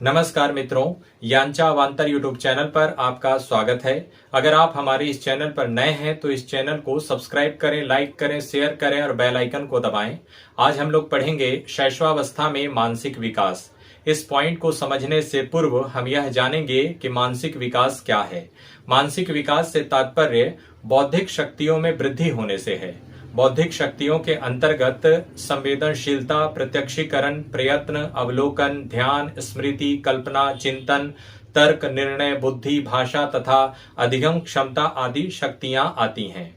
नमस्कार मित्रों, यांचा अवांतर यूट्यूब चैनल पर आपका स्वागत है। अगर आप हमारे इस चैनल पर नए हैं तो इस चैनल को सब्सक्राइब करें, लाइक करें, शेयर करें और बेल आइकन को दबाएं। आज हम लोग पढ़ेंगे शैशवावस्था में मानसिक विकास। इस पॉइंट को समझने से पूर्व हम यह जानेंगे कि मानसिक विकास क्या है। मानसिक विकास से तात्पर्य बौद्धिक शक्तियों में वृद्धि होने से है। बौद्धिक शक्तियों के अंतर्गत संवेदनशीलता, प्रत्यक्षीकरण, प्रयत्न, अवलोकन, ध्यान, स्मृति, कल्पना, चिंतन, तर्क, निर्णय, बुद्धि, भाषा तथा अधिगम क्षमता आदि शक्तियां आती हैं।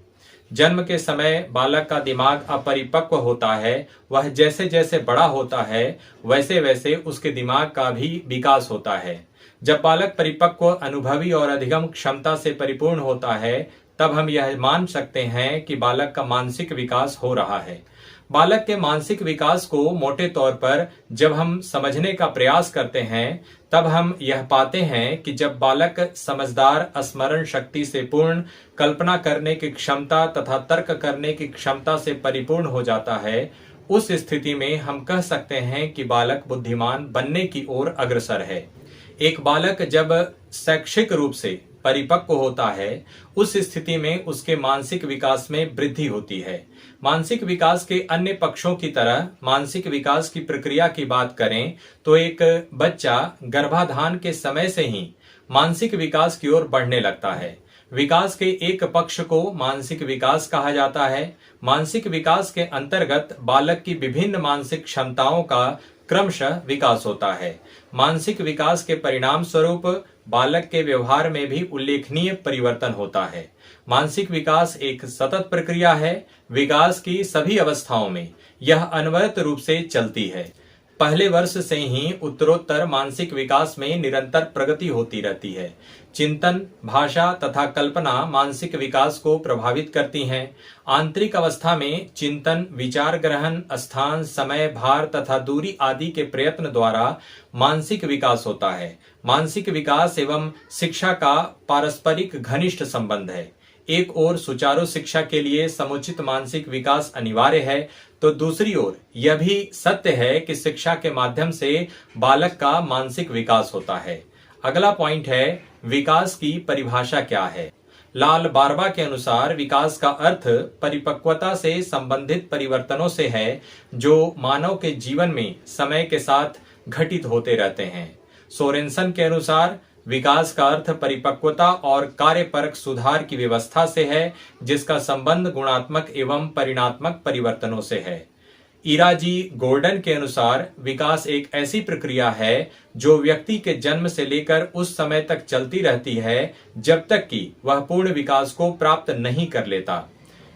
जन्म के समय बालक का दिमाग अपरिपक्व होता है। वह जैसे जैसे बड़ा होता है वैसे वैसे उसके दिमाग का भी विकास होता है। जब बालक परिपक्व, अनुभवी और अधिगम क्षमता से परिपूर्ण होता है तब हम यह मान सकते हैं कि बालक का मानसिक विकास हो रहा है। बालक के मानसिक विकास को मोटे तौर पर जब हम समझने का प्रयास करते हैं तब हम यह पाते हैं कि जब बालक समझदार, स्मरण शक्ति से पूर्ण, कल्पना करने की क्षमता तथा तर्क करने की क्षमता से परिपूर्ण हो जाता है, उस स्थिति में हम कह सकते हैं कि बालक बुद्धिमान बनने की ओर अग्रसर है। एक बालक जब शैक्षिक रूप से परिपक्व होता है उस स्थिति में उसके मानसिक विकास में वृद्धि होती है। मानसिक विकास के अन्य पक्षों की तरह मानसिक विकास की प्रक्रिया की बात करें तो एक बच्चा गर्भाधान के समय से ही मानसिक विकास की ओर बढ़ने लगता है। विकास के एक पक्ष को मानसिक विकास कहा जाता है। मानसिक विकास के अंतर्गत बालक की विभिन्न मानसिक क्षमताओं का क्रमशः विकास होता है। मानसिक विकास के परिणाम स्वरूप बालक के व्यवहार में भी उल्लेखनीय परिवर्तन होता है। मानसिक विकास एक सतत प्रक्रिया है। विकास की सभी अवस्थाओं में यह अनवरत रूप से चलती है। पहले वर्ष से ही उत्तरोत्तर मानसिक विकास में निरंतर प्रगति होती रहती है। चिंतन, भाषा तथा कल्पना मानसिक विकास को प्रभावित करती हैं। आंतरिक अवस्था में चिंतन, विचार ग्रहण, स्थान, समय, भार तथा दूरी आदि के प्रयत्न द्वारा मानसिक विकास होता है। मानसिक विकास एवं शिक्षा का पारस्परिक घनिष्ठ संबंध है। एक ओर सुचारू शिक्षा के लिए समुचित मानसिक विकास अनिवार्य है तो दूसरी ओर यह भी सत्य है कि शिक्षा के माध्यम से बालक का मानसिक विकास होता है। अगला पॉइंट है विकास की परिभाषा क्या है। लाल बारबा के अनुसार विकास का अर्थ परिपक्वता से संबंधित परिवर्तनों से है जो मानव के जीवन में समय के साथ घटित होते रहते हैं। सोरेनसन के अनुसार विकास का अर्थ परिपक्वता और कार्यपरक सुधार की व्यवस्था से है जिसका संबंध गुणात्मक एवं परिणात्मक परिवर्तनों से है। इराजी गोल्डन के अनुसार विकास एक ऐसी प्रक्रिया है जो व्यक्ति के जन्म से लेकर उस समय तक चलती रहती है जब तक कि वह पूर्ण विकास को प्राप्त नहीं कर लेता।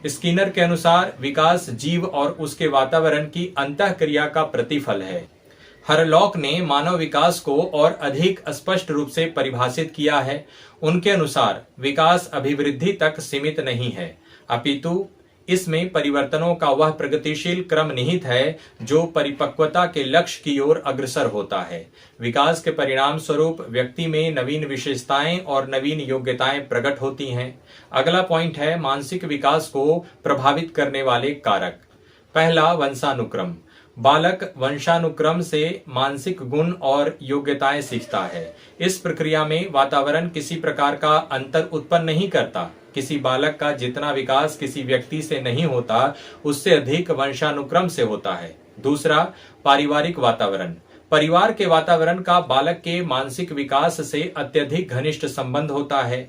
स्किनर के अनुसार विकास जीव और उसके वातावरण की अंतःक्रिया का प्रतिफल है। हरलॉक ने मानव विकास को और अधिक स्पष्ट रूप से परिभाषित किया है। उनके अनुसार विकास अभिवृद्धि तक सीमित नहीं है, अपितु इसमें परिवर्तनों का वह प्रगतिशील क्रम निहित है जो परिपक्वता के लक्ष्य की ओर अग्रसर होता है। विकास के परिणाम स्वरूप व्यक्ति में नवीन विशेषताएं और नवीन योग्यताएं प्रकट होती हैं। अगला पॉइंट है मानसिक विकास को प्रभावित करने वाले कारक। पहला, वंशानुक्रम। बालक वंशानुक्रम से मानसिक गुण और योग्यताएं सीखता है। इस प्रक्रिया में वातावरण किसी प्रकार का अंतर उत्पन्न नहीं करता। किसी बालक का जितना विकास किसी व्यक्ति से नहीं होता उससे अधिक वंशानुक्रम से होता है। दूसरा, पारिवारिक वातावरण। परिवार के वातावरण का बालक के मानसिक विकास से अत्यधिक घनिष्ठ संबंध होता है।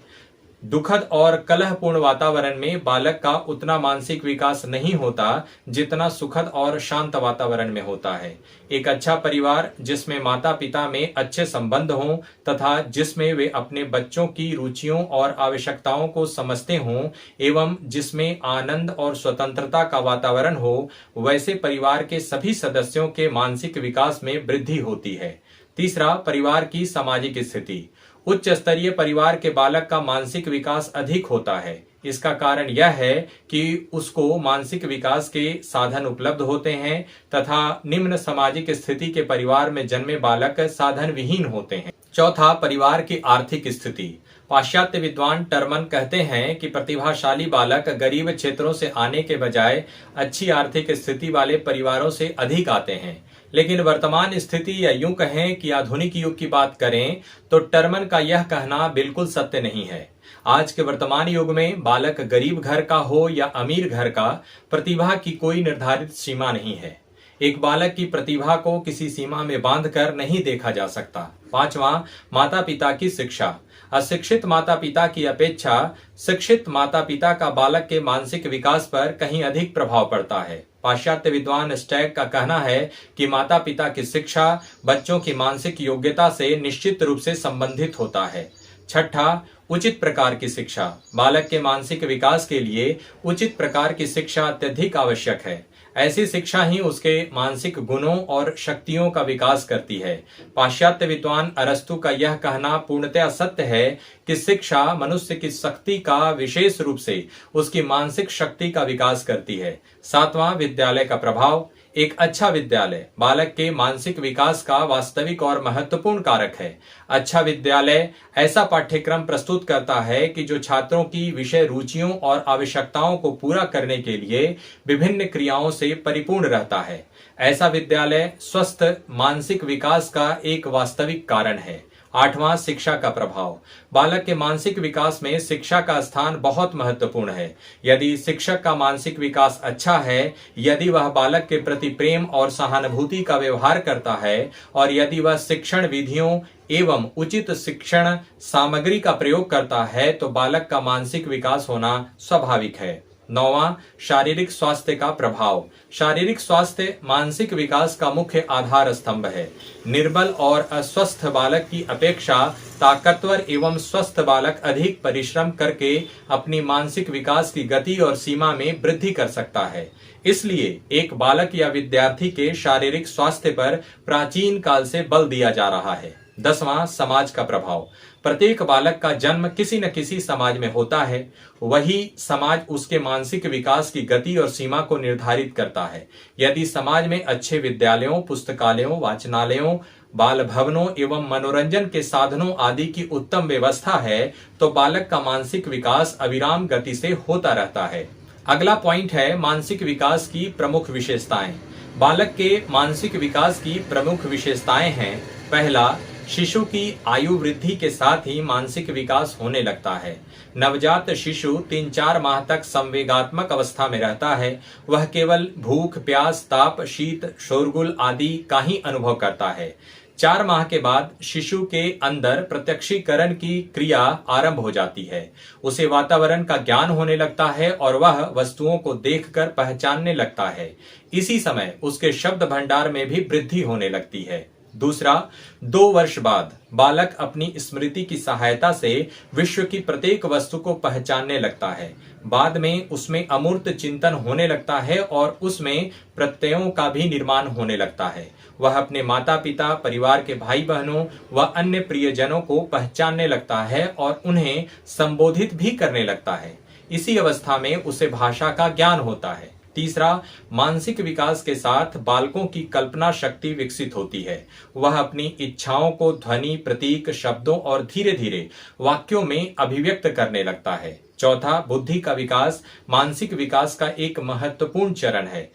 दुखद और कलहपूर्ण वातावरण में बालक का उतना मानसिक विकास नहीं होता जितना सुखद और शांत वातावरण में होता है। एक अच्छा परिवार जिसमें माता पिता में अच्छे संबंध हों तथा जिसमें वे अपने बच्चों की रुचियों और आवश्यकताओं को समझते हों एवं जिसमें आनंद और स्वतंत्रता का वातावरण हो, वैसे परिवार के सभी सदस्यों के मानसिक विकास में वृद्धि होती है। तीसरा, परिवार की सामाजिक स्थिति। उच्च स्तरीय परिवार के बालक का मानसिक विकास अधिक होता है। इसका कारण यह है कि उसको मानसिक विकास के साधन उपलब्ध होते हैं तथा निम्न सामाजिक स्थिति के परिवार में जन्मे बालक साधन विहीन होते हैं। चौथा, परिवार की आर्थिक स्थिति। पाश्चात्य विद्वान टर्मन कहते हैं कि प्रतिभाशाली बालक गरीब क्षेत्रों से आने के बजाय अच्छी आर्थिक स्थिति वाले परिवारों से अधिक आते हैं। लेकिन वर्तमान स्थिति या यूं कहें कि आधुनिक युग की बात करें तो टर्मन का यह कहना बिल्कुल सत्य नहीं है। आज के वर्तमान युग में बालक गरीब घर का हो या अमीर घर का, प्रतिभा की कोई निर्धारित सीमा नहीं है। एक बालक की प्रतिभा को किसी सीमा में बांधकर नहीं देखा जा सकता। पांचवा, माता पिता की शिक्षा। अशिक्षित माता पिता की अपेक्षा शिक्षित माता पिता का बालक के मानसिक विकास पर कहीं अधिक प्रभाव पड़ता है। पाश्चात्य विद्वान स्टैग का कहना है कि माता पिता की शिक्षा बच्चों की मानसिक योग्यता से निश्चित रूप से संबंधित होता है। छठा, उचित प्रकार की शिक्षा। बालक के मानसिक विकास के लिए उचित प्रकार की शिक्षा अत्यधिक आवश्यक है। ऐसी शिक्षा ही उसके मानसिक गुणों और शक्तियों का विकास करती है। पाश्चात्य विद्वान अरस्तु का यह कहना पूर्णतया सत्य है कि शिक्षा मनुष्य की शक्ति का, विशेष रूप से उसकी मानसिक शक्ति का विकास करती है। सातवां, विद्यालय का प्रभाव। एक अच्छा विद्यालय बालक के मानसिक विकास का वास्तविक और महत्वपूर्ण कारक है। अच्छा विद्यालय ऐसा पाठ्यक्रम प्रस्तुत करता है कि जो छात्रों की विषय रुचियों और आवश्यकताओं को पूरा करने के लिए विभिन्न क्रियाओं से परिपूर्ण रहता है। ऐसा विद्यालय स्वस्थ मानसिक विकास का एक वास्तविक कारण है। आठवां, शिक्षा का प्रभाव। बालक के मानसिक विकास में शिक्षा का स्थान बहुत महत्वपूर्ण है। यदि शिक्षक का मानसिक विकास अच्छा है, यदि वह बालक के प्रति प्रेम और सहानुभूति का व्यवहार करता है और यदि वह शिक्षण विधियों एवं उचित शिक्षण सामग्री का प्रयोग करता है तो बालक का मानसिक विकास होना स्वाभाविक है। नौवां, शारीरिक स्वास्थ्य का प्रभाव। शारीरिक स्वास्थ्य मानसिक विकास का मुख्य आधार स्तंभ है। निर्बल और अस्वस्थ बालक की अपेक्षा ताकतवर एवं स्वस्थ बालक अधिक परिश्रम करके अपनी मानसिक विकास की गति और सीमा में वृद्धि कर सकता है। इसलिए एक बालक या विद्यार्थी के शारीरिक स्वास्थ्य पर प्राचीन काल से बल दिया जा रहा है। 10वां, समाज का प्रभाव। प्रत्येक बालक का जन्म किसी न किसी समाज में होता है। वही समाज उसके मानसिक विकास की गति और सीमा को निर्धारित करता है। यदि समाज में अच्छे विद्यालयों, पुस्तकालयों, वाचनालयों, बाल भवनों एवं मनोरंजन के साधनों आदि की उत्तम व्यवस्था है तो बालक का मानसिक विकास अविराम गति से होता रहता है। अगला पॉइंट है मानसिक विकास की प्रमुख विशेषताएं। बालक के मानसिक विकास की प्रमुख विशेषताएं हैं। पहला, शिशु की आयु वृद्धि के साथ ही मानसिक विकास होने लगता है। नवजात शिशु 3-4 माह तक संवेगात्मक अवस्था में रहता है। वह केवल भूख, प्यास, ताप, शीत, शोरगुल आदि का ही अनुभव करता है। 4 माह के बाद शिशु के अंदर प्रत्यक्षीकरण की क्रिया आरंभ हो जाती है। उसे वातावरण का ज्ञान होने लगता है और वह वस्तुओं को देखकर पहचानने लगता है। इसी समय उसके शब्द भंडार में भी वृद्धि होने लगती है। दूसरा, 2 वर्ष बाद बालक अपनी स्मृति की सहायता से विश्व की प्रत्येक वस्तु को पहचानने लगता है। बाद में उसमें अमूर्त चिंतन होने लगता है और उसमें प्रत्ययों का भी निर्माण होने लगता है। वह अपने माता पिता, परिवार के भाई बहनों व अन्य प्रियजनों को पहचानने लगता है और उन्हें संबोधित भी करने लगता है। इसी अवस्था में उसे भाषा का ज्ञान होता है। तीसरा, मानसिक विकास के साथ बालकों की कल्पना शक्ति विकसित होती है। वह अपनी इच्छाओं को ध्वनि, प्रतीक, शब्दों और धीरे धीरे वाक्यों में अभिव्यक्त करने लगता है। चौथा, बुद्धि का विकास मानसिक विकास का एक महत्वपूर्ण चरण है।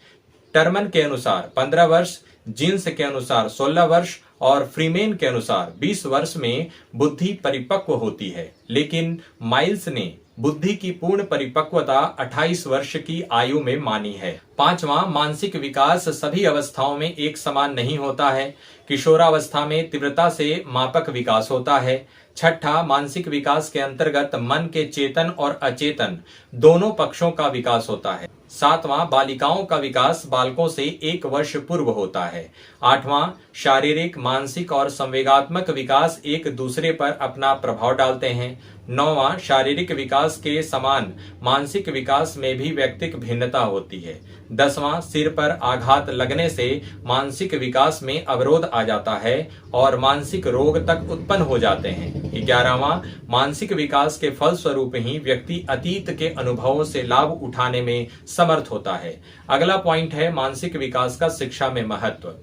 टर्मन के अनुसार 15 वर्ष, जीन्स के अनुसार 16 वर्ष और फ्रीमेन के अनुसार 20 वर्ष में बुद्धि परिपक्व होती है, लेकिन माइल्स ने बुद्धि की पूर्ण परिपक्वता 28 वर्ष की आयु में मानी है। पांचवा, मानसिक विकास सभी अवस्थाओं में एक समान नहीं होता है। किशोरावस्था में तीव्रता से मापक विकास होता है। छठा, मानसिक विकास के अंतर्गत मन के चेतन और अचेतन दोनों पक्षों का विकास होता है। सातवां, बालिकाओं का विकास बालकों से 1 वर्ष पूर्व होता है। आठवां, शारीरिक, मानसिक और संवेगात्मक विकास एक दूसरे पर अपना प्रभाव डालते हैं। नौवां, शारीरिक विकास के समान मानसिक विकास में भी व्यक्तिक भिन्नता होती है। 10वां, सिर पर आघात लगने से मानसिक विकास में अवरोध आ जाता है और मानसिक रोग तक उत्पन्न हो जाते हैं। 11वां, मानसिक विकास के फलस्वरूप ही व्यक्ति अतीत के अनुभवों से लाभ उठाने में समर्थ होता है। अगला पॉइंट है मानसिक विकास का शिक्षा में महत्व।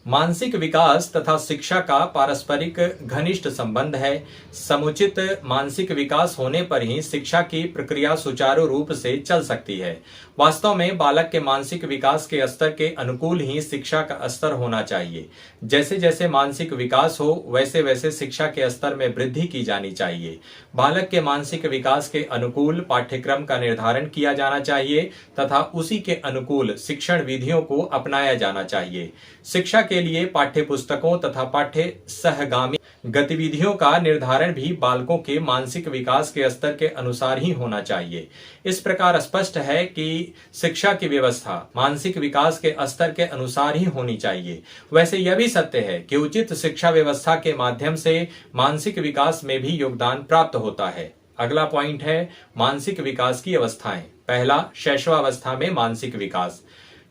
मानसिक विकास तथा शिक्षा का पारस्परिक घनिष्ठ संबंध है। समुचित मानसिक विकास होने पर ही शिक्षा की प्रक्रिया सुचारू रूप से चल सकती है। वास्तव में बालक के मानसिक विकास के स्तर के अनुकूल ही शिक्षा का स्तर होना चाहिए। जैसे जैसे मानसिक विकास हो वैसे वैसे शिक्षा के स्तर में वृद्धि की जानी चाहिए। बालक के मानसिक विकास के अनुकूल पाठ्यक्रम का निर्धारण किया जाना चाहिए तथा उसी के अनुकूल शिक्षण विधियों को अपनाया जाना चाहिए। शिक्षा के लिए पाठ्य पुस्तकों तथा पाठ्य सहगामी गतिविधियों का निर्धारण भी बालकों के मानसिक विकास के स्तर के अनुसार ही होना चाहिए। इस प्रकार स्पष्ट है कि शिक्षा की व्यवस्था मानसिक विकास के स्तर के अनुसार ही होनी चाहिए। वैसे यह भी सत्य है कि उचित शिक्षा व्यवस्था के माध्यम से मानसिक विकास में भी योगदान प्राप्त होता है। अगला पॉइंट है मानसिक विकास की अवस्थाएं। पहला, शैशवावस्था में मानसिक विकास।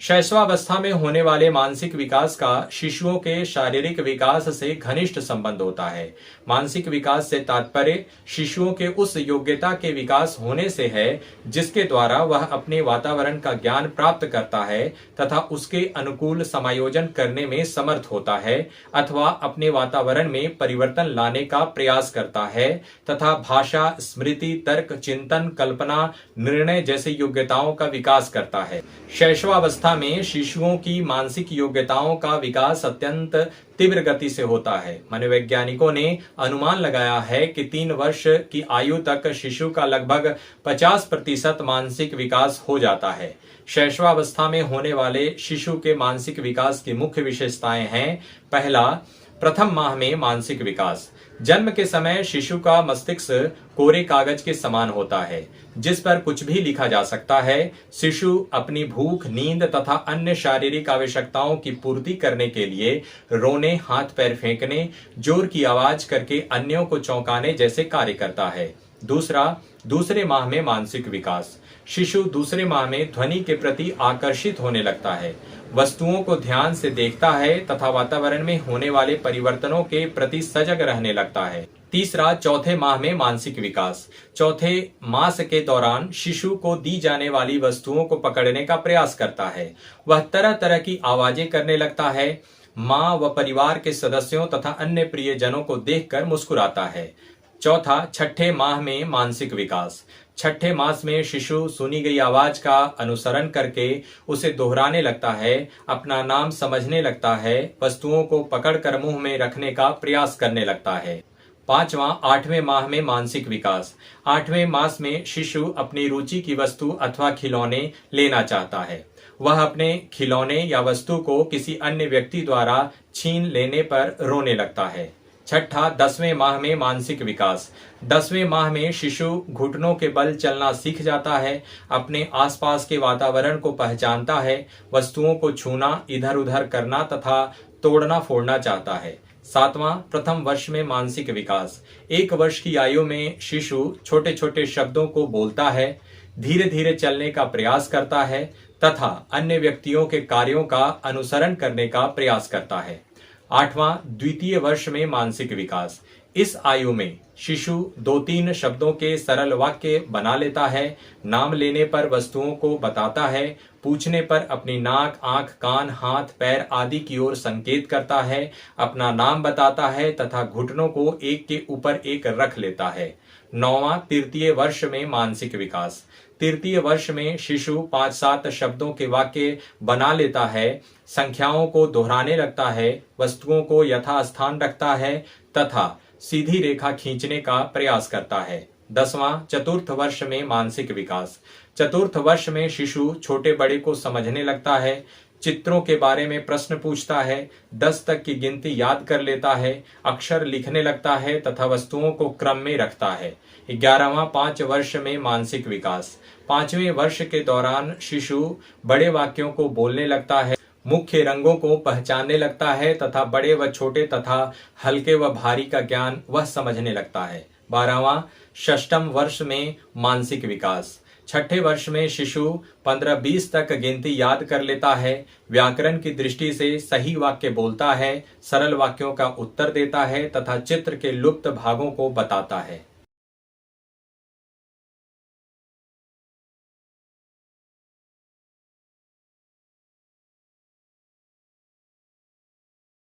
शैशवावस्था में होने वाले मानसिक विकास का शिशुओं के शारीरिक विकास से घनिष्ठ संबंध होता है। मानसिक विकास से तात्पर्य शिशुओं के उस योग्यता के विकास होने से है जिसके द्वारा वह अपने वातावरण का ज्ञान प्राप्त करता है तथा उसके अनुकूल समायोजन करने में समर्थ होता है अथवा अपने वातावरण में परिवर्तन लाने का प्रयास करता है तथा भाषा, स्मृति, तर्क, चिंतन, कल्पना, निर्णय जैसे योग्यताओं का विकास करता है। शैशवावस्था में शिशुओं की मानसिक योग्यताओं का विकास अत्यंत तीव्र गति से होता है। मनोवैज्ञानिकों ने अनुमान लगाया है कि 3 वर्ष की आयु तक शिशु का लगभग 50% मानसिक विकास हो जाता है। शैशवावस्था में होने वाले शिशु के मानसिक विकास की मुख्य विशेषताएं हैं। पहला, प्रथम माह में मानसिक विकास। जन्म के समय शिशु का मस्तिष्क कोरे कागज के समान होता है जिस पर कुछ भी लिखा जा सकता है। शिशु अपनी भूख, नींद तथा अन्य शारीरिक आवश्यकताओं की पूर्ति करने के लिए रोने, हाथ पैर फेंकने, जोर की आवाज करके अन्यों को चौंकाने जैसे कार्य करता है। दूसरा, दूसरे माह में मानसिक विकास। शिशु दूसरे माह में ध्वनि के प्रति आकर्षित होने लगता है, वस्तुओं को ध्यान से देखता है तथा वातावरण में होने वाले परिवर्तनों के प्रति सजग रहने लगता है। तीसरा, चौथे माह में मानसिक विकास। चौथे मास के दौरान शिशु को दी जाने वाली वस्तुओं को पकड़ने का प्रयास करता है। वह तरह तरह की आवाजें करने लगता है। माँ व परिवार के सदस्यों तथा अन्य प्रियजनों को देखकर मुस्कुराता है। चौथा, छठे माह में मानसिक विकास। छठे मास में शिशु सुनी गई आवाज का अनुसरण करके उसे दोहराने लगता है, अपना नाम समझने लगता है, वस्तुओं को पकड़कर मुंह में रखने का प्रयास करने लगता है। पांचवां, 8वें माह में मानसिक विकास। 8वें मास में शिशु अपनी रुचि की वस्तु अथवा खिलौने लेना चाहता है। वह अपने खिलौने या वस्तु को किसी अन्य व्यक्ति द्वारा छीन लेने पर रोने लगता है। छठा, 10वें माह में मानसिक विकास। 10वें माह में शिशु घुटनों के बल चलना सीख जाता है, अपने आसपास के वातावरण को पहचानता है, वस्तुओं को छूना, इधर उधर करना तथा तोड़ना फोड़ना चाहता है। 7वां, प्रथम वर्ष में मानसिक विकास। 1 वर्ष की आयु में शिशु छोटे छोटे शब्दों को बोलता है, धीरे धीरे चलने का प्रयास करता है तथा अन्य व्यक्तियों के कार्यों का अनुसरण करने का प्रयास करता है। 8वां, द्वितीय वर्ष में मानसिक विकास। इस आयु में शिशु 2-3 शब्दों के सरल वाक्य बना लेता है, नाम लेने पर वस्तुओं को बताता है, पूछने पर अपनी नाक, आंख, कान, हाथ, पैर आदि की ओर संकेत करता है, अपना नाम बताता है तथा घुटनों को एक के ऊपर एक रख लेता है। 9वां, तृतीय वर्ष में मानसिक विकास। तृतीय वर्ष में शिशु 5-7 शब्दों के वाक्य बना लेता है, संख्याओं को दोहराने लगता है, वस्तुओं को यथास्थान रखता है तथा सीधी रेखा खींचने का प्रयास करता है। 10वां, चतुर्थ वर्ष में मानसिक विकास। चतुर्थ वर्ष में शिशु छोटे बड़े को समझने लगता है, चित्रों के बारे में प्रश्न पूछता है, 10 तक की गिनती याद कर लेता है, अक्षर लिखने लगता है तथा वस्तुओं को क्रम में रखता है। 11वां, 5 वर्ष में मानसिक विकास। 5वें वर्ष के दौरान शिशु बड़े वाक्यों को बोलने लगता है, मुख्य रंगों को पहचानने लगता है तथा बड़े व छोटे तथा हल्के व भारी का ज्ञान वह समझने लगता है। 12वां, षष्ठम वर्ष में मानसिक विकास। 6ठे वर्ष में शिशु 15-20 तक गिनती याद कर लेता है, व्याकरण की दृष्टि से सही वाक्य बोलता है, सरल वाक्यों का उत्तर देता है तथा चित्र के लुप्त भागों को बताता है।